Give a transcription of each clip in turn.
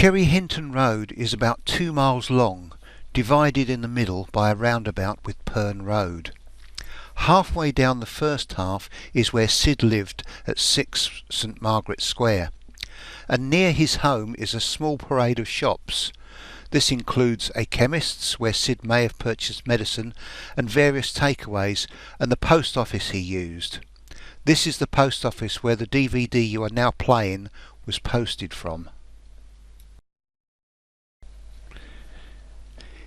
Cherry Hinton Road is about 2 miles long, divided in the middle by a roundabout with Perne Road. Halfway down the first half is where Syd lived at 6 St Margaret Square, and near his home is a small parade of shops. This includes a chemist's where Syd may have purchased medicine and various takeaways, and the post office he used. This is the post office where the DVD you are now playing was posted from.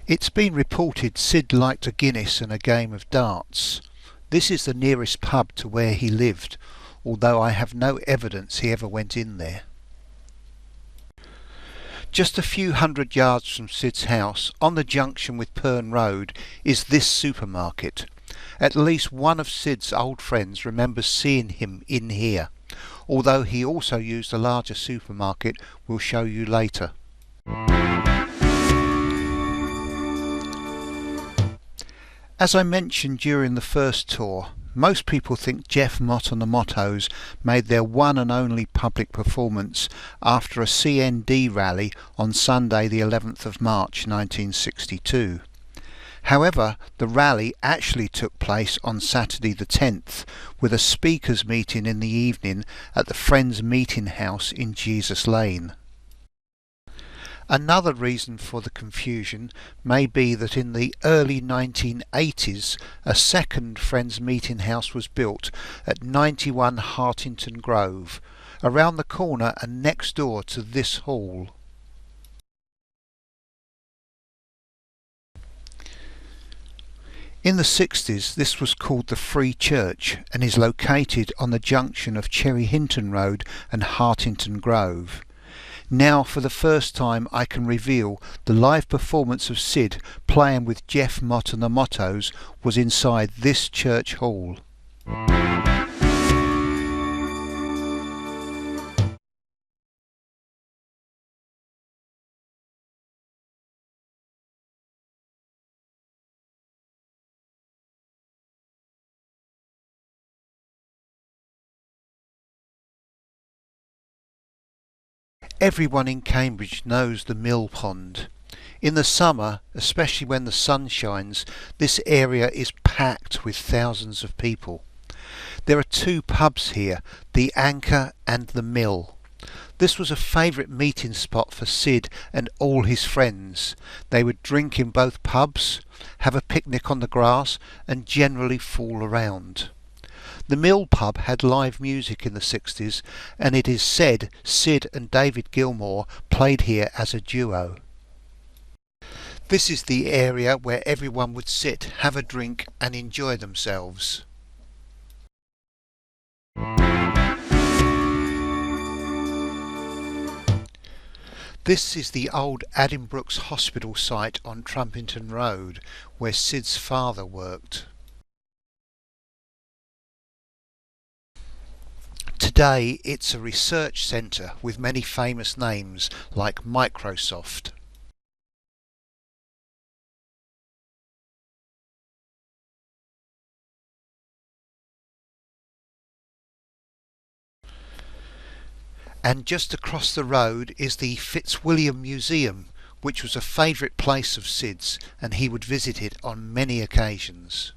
It's been reported Syd liked a Guinness and a game of darts. This is the nearest pub to where he lived, although I have no evidence he ever went in there. Just a few hundred yards from Syd's house, on the junction with Perne Road, is this supermarket. At least one of Syd's old friends remembers seeing him in here, although he also used a larger supermarket we'll show you later. As I mentioned during the first tour, most people think Geoff, Mott and the Mottos made their one and only public performance after a CND rally on Sunday the 11th of March 1962. However, the rally actually took place on Saturday the 10th, with a speakers meeting in the evening at the Friends Meeting House in Jesus Lane. Another reason for the confusion may be that in the early 1980s a second Friends Meeting House was built at 91 Huntingdon Grove, around the corner and next door to this hall. In the 60s this was called the Free Church and is located on the junction of Cherry Hinton Road and Huntingdon Grove. Now for the first time I can reveal the live performance of Syd playing with Geoff, Mott and the Mottos was inside this church hall. Everyone in Cambridge knows the mill pond. In the summer, especially when the sun shines, this area is packed with thousands of people. There are 2 pubs here, the Anchor and the Mill. This was a favourite meeting spot for Syd and all his friends. They would drink in both pubs, have a picnic on the grass and generally fool around. The Mill pub had live music in the 60s, and it is said Syd and David Gilmour played here as a duo. This is the area where everyone would sit, have a drink and enjoy themselves. This is the old Addenbrooke's Hospital site on Trumpington Road, where Syd's father worked. Today it's a research centre with many famous names like Microsoft. And just across the road is the Fitzwilliam Museum, which was a favourite place of Syd's and he would visit it on many occasions.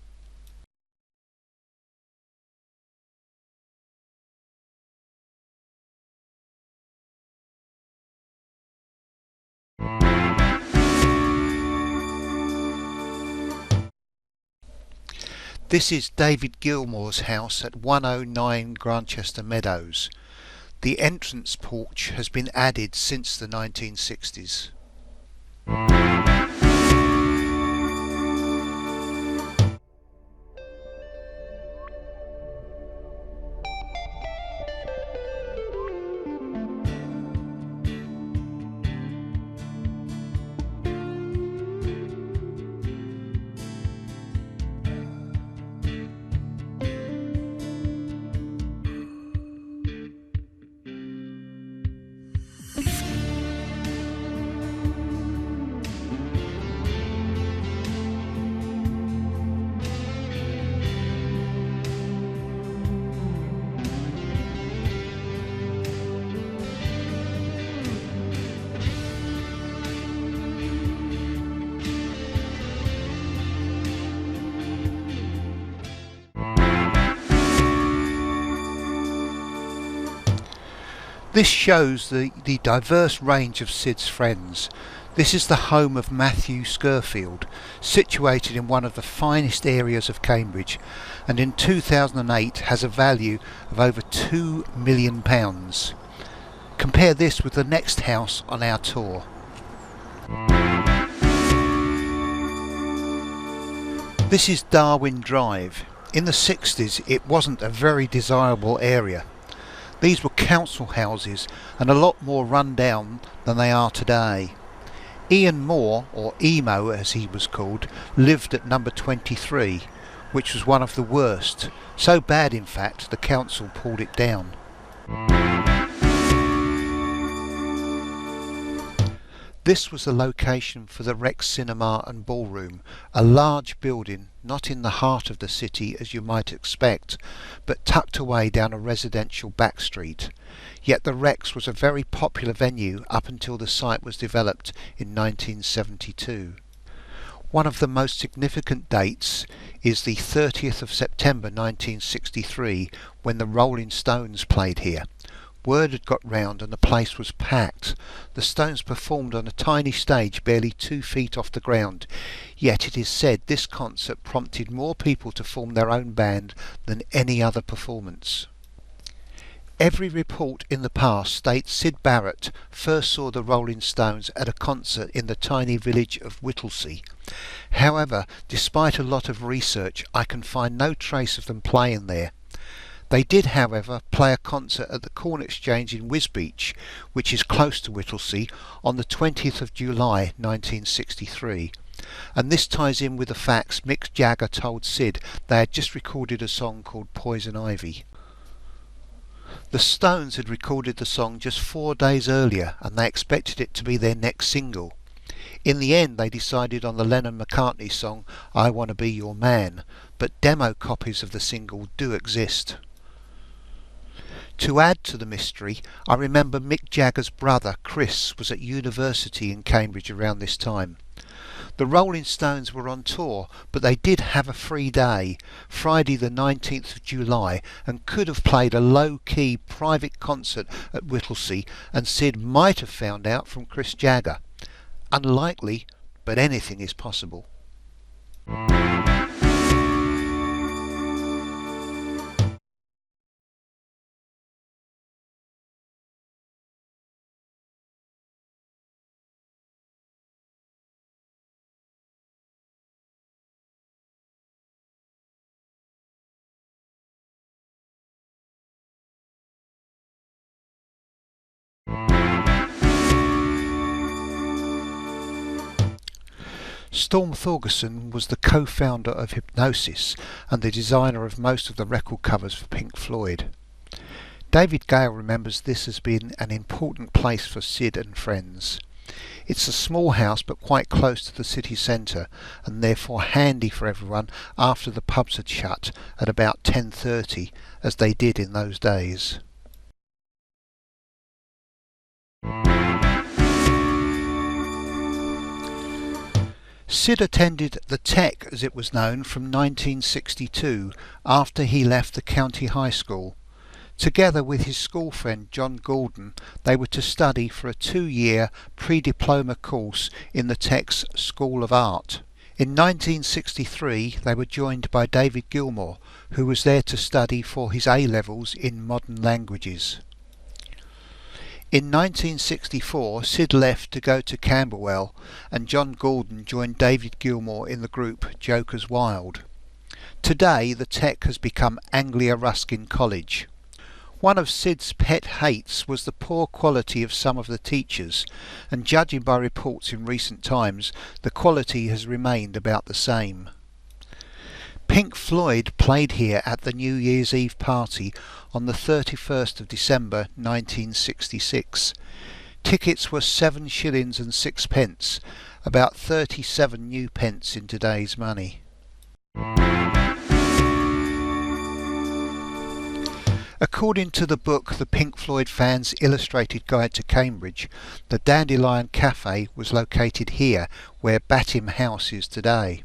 This is David Gilmour's house at 109 Grantchester Meadows. The entrance porch has been added since the 1960s. This shows the diverse range of Syd's friends. This is the home of Matthew Scurfield, situated in one of the finest areas of Cambridge, and in 2008 has a value of over £2 million. Compare this with the next house on our tour. This is Darwin Drive. In the 60s it wasn't a very desirable area. These were council houses and a lot more run down than they are today. Ian Moore, or Emo as he was called, lived at number 23, which was one of the worst. So bad in fact the council pulled it down. This was the location for the Rex Cinema and Ballroom, a large building not in the heart of the city as you might expect, but tucked away down a residential back street. Yet the Rex was a very popular venue up until the site was developed in 1972. One of the most significant dates is the 30th of September 1963, when the Rolling Stones played here. Word had got round and the place was packed. The Stones performed on a tiny stage barely 2 feet off the ground, yet it is said this concert prompted more people to form their own band than any other performance. Every report in the past states Syd Barrett first saw the Rolling Stones at a concert in the tiny village of Whittlesea. However, despite a lot of research, I can find no trace of them playing there. They did, however, play a concert at the Corn Exchange in Wisbech, which is close to Whittlesea, on the 20th of July 1963. And this ties in with the facts Mick Jagger told Syd they had just recorded a song called Poison Ivy. The Stones had recorded the song just 4 days earlier and they expected it to be their next single. In the end they decided on the Lennon-McCartney song I Wanna Be Your Man, but demo copies of the single do exist. To add to the mystery, I remember Mick Jagger's brother Chris was at university in Cambridge around this time. The Rolling Stones were on tour, but they did have a free day, Friday the 19th of July, and could have played a low-key private concert at Whittlesea, and Syd might have found out from Chris Jagger. Unlikely, but anything is possible. Storm Thorgerson was the co-founder of Hypnosis and the designer of most of the record covers for Pink Floyd. David Gale remembers this as being an important place for Syd and friends. It's a small house but quite close to the city centre and therefore handy for everyone after the pubs had shut at about 10:30, as they did in those days. Syd attended the Tech, as it was known, from 1962 after he left the county high school. Together with his school friend John Gordon, they were to study for a 2-year pre-diploma course in the Tech's School of Art. In 1963 they were joined by David Gilmour, who was there to study for his A-levels in modern languages. In 1964 Syd left to go to Camberwell and John Gordon joined David Gilmour in the group Jokers Wild. Today the Tech has become Anglia Ruskin College. One of Syd's pet hates was the poor quality of some of the teachers, and judging by reports in recent times the quality has remained about the same. Pink Floyd played here at the New Year's Eve party on the 31st of December 1966. Tickets were 7 shillings and 6 pence, about 37 new pence in today's money. According to the book The Pink Floyd Fan's Illustrated Guide to Cambridge, the Dandelion Cafe was located here, where Bathim House is today.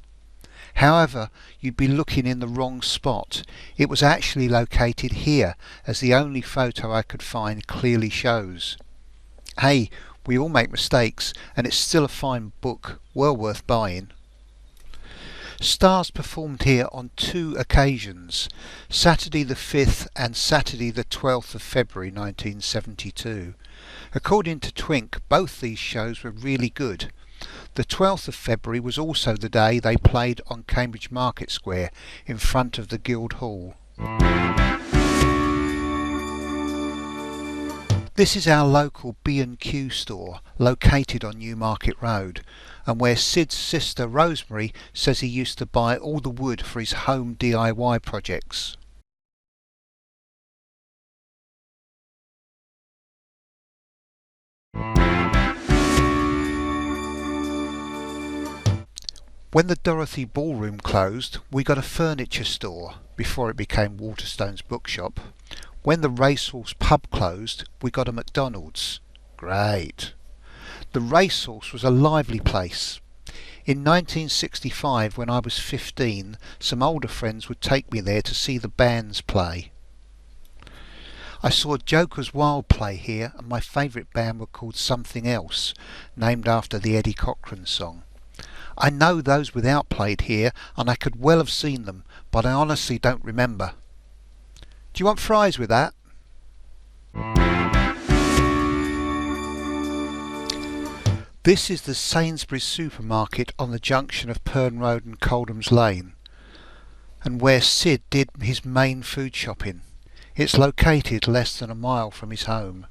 However, you'd be looking in the wrong spot. It was actually located here, as the only photo I could find clearly shows. Hey, we all make mistakes, and it's still a fine book, well worth buying. Stars performed here on 2 occasions, Saturday the 5th and Saturday the 12th of February 1972. According to Twink, both these shows were really good. The 12th of February was also the day they played on Cambridge Market Square in front of the Guildhall. This is our local B&Q store, located on Newmarket Road, and where Syd's sister Rosemary says he used to buy all the wood for his home DIY projects. When the Dorothy Ballroom closed, we got a furniture store before it became Waterstone's bookshop. When the Racehorse pub closed, we got a McDonald's. Great. The Racehorse was a lively place. In 1965, when I was 15, some older friends would take me there to see the bands play. I saw Joker's Wild play here, and my favourite band were called Something Else, named after the Eddie Cochran song. I know those without played here, and I could well have seen them, but I honestly don't remember. Do you want fries with that? This is the Sainsburys supermarket on the junction of Perne Road and Coldhams Lane, and where Syd did his main food shopping. It's located less than a mile from his home.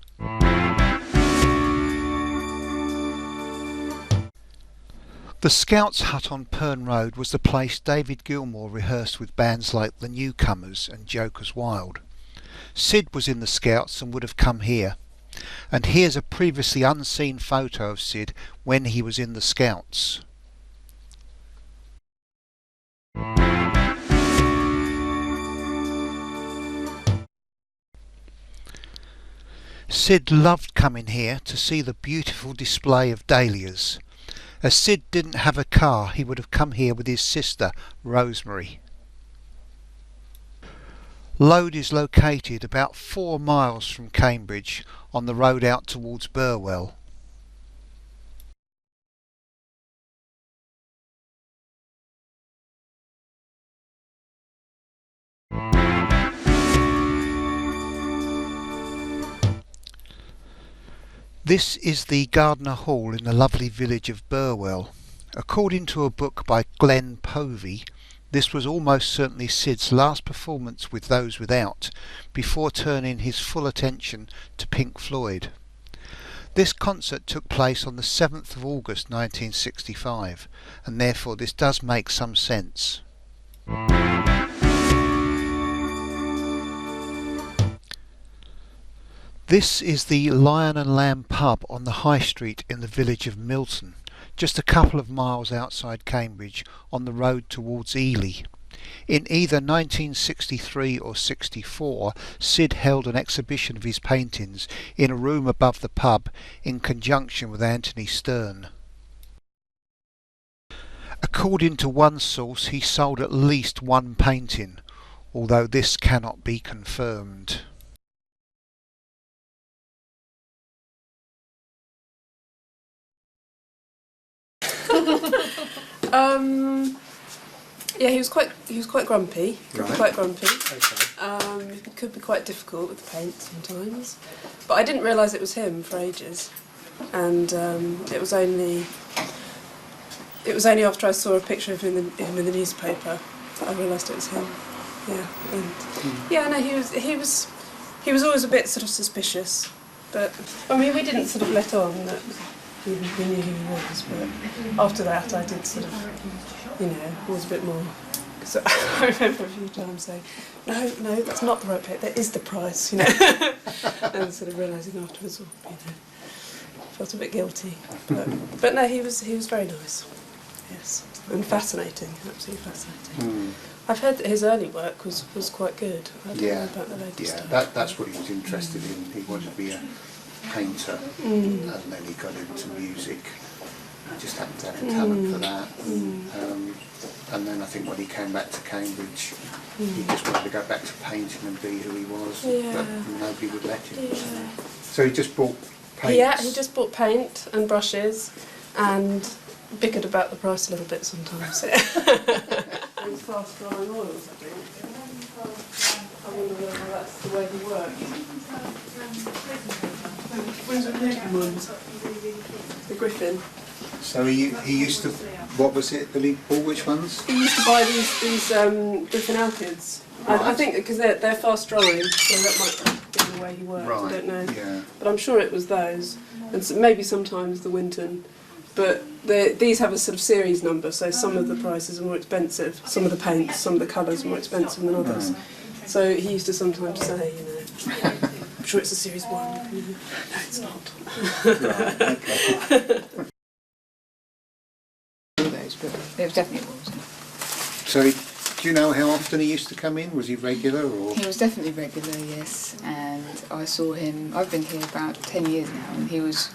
The Scouts Hut on Perne Road was the place David Gilmour rehearsed with bands like The Newcomers and Joker's Wild. Syd was in the Scouts and would have come here. And here's a previously unseen photo of Syd when he was in the Scouts. Syd loved coming here to see the beautiful display of dahlias. As Syd didn't have a car, he would have come here with his sister, Rosemary. Lode is located about 4 miles from Cambridge on the road out towards Burwell. This is the Gardner Hall in the lovely village of Burwell. According to a book by Glenn Povey, this was almost certainly Syd's last performance with Those Without, before turning his full attention to Pink Floyd. This concert took place on the 7th of August 1965, and therefore this does make some sense. This is the Lion and Lamb pub on the High Street in the village of Milton, just a couple of miles outside Cambridge on the road towards Ely. In either 1963 or 64, Syd held an exhibition of his paintings in a room above the pub in conjunction with Anthony Stern. According to one source, he sold at least one painting, although this cannot be confirmed. Yeah, he was quite grumpy. Right. Quite grumpy. Okay. It could be quite difficult with the paint sometimes. But I didn't realise it was him for ages, and it was only after I saw a picture of him in the newspaper that I realised it was him. Yeah, and yeah, no, he was always a bit sort of suspicious, but I mean we didn't sort of let on that we knew who he was, but after that I did sort of, was a bit more, because I remember a few times saying, no, that's not the right paint, that is the price, and sort of realising afterwards, felt a bit guilty, but no, he was very nice, yes, and fascinating, absolutely fascinating. I've heard that his early work was quite good. I don't know about the later stuff. That's what he was interested in. He wanted to be a painter, and then he got into music. He just happened to have a talent for that. And then I think when he came back to Cambridge, he just wanted to go back to painting and be who he was, but nobody would let him. Yeah. So he just bought paints? Yeah, he just bought paint and brushes and bickered about the price a little bit sometimes. And fast drying oils, I think. I wonder whether that's the way he works. When's the Newton ones? The Griffin. So he used to, what was it that he bought, which ones? He used to buy these Griffin Alkids. I think because they're fast drying, so that might be the way he worked, I don't know. Yeah. But I'm sure it was those, and so maybe sometimes the Winton. But these have a sort of series number, so some of the prices are more expensive, some of the paints, some of the colours are more expensive than others. So he used to sometimes say, you know, I'm sure it's a series 1. No, it's not. Right, okay. But it was definitely was. So do you know how often he used to come in? Was he regular or? He was definitely regular, yes. And I saw him. I've been here about 10 years now, and he was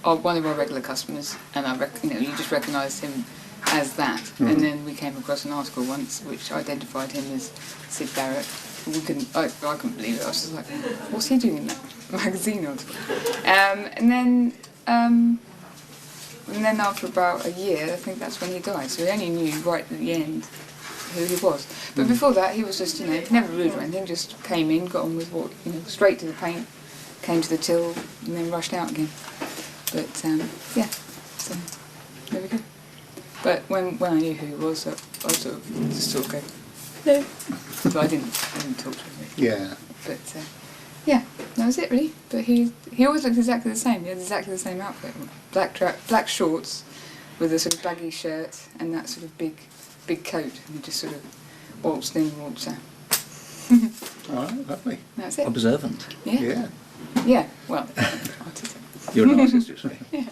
one of our regular customers. And you just recognised him as that. And then we came across an article once which identified him as Syd Barrett. I couldn't believe it. I was just like, what's he doing in that magazine article? And then after about a year, I think that's when he died. So we only knew right at the end who he was. But before that, he was just, never rude or anything, just came in, got on with what, straight to the paint, came to the till, and then rushed out again. But, yeah, so there we go. But when I knew who he was, I sort of go, no. So I didn't talk to him. Yeah. But, yeah, that was it really. But he always looked exactly the same. He had exactly the same outfit. Black shorts with a sort of baggy shirt and that sort of big coat. And he just sort of waltzed in and waltzed out. All right, lovely. That's it. Observant. Yeah. Yeah. Yeah, well, artistic. You're an artist, you say. Yeah.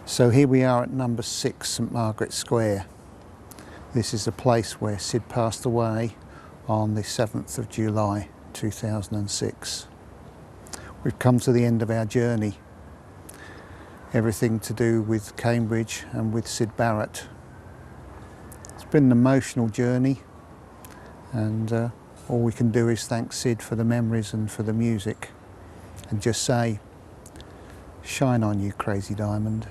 So here we are at number 6 St Margaret Square. This is the place where Syd passed away on the 7th of July 2006. We've come to the end of our journey. Everything to do with Cambridge and with Syd Barrett. It's been an emotional journey, and all we can do is thank Syd for the memories and for the music, and just say, shine on you, crazy diamond.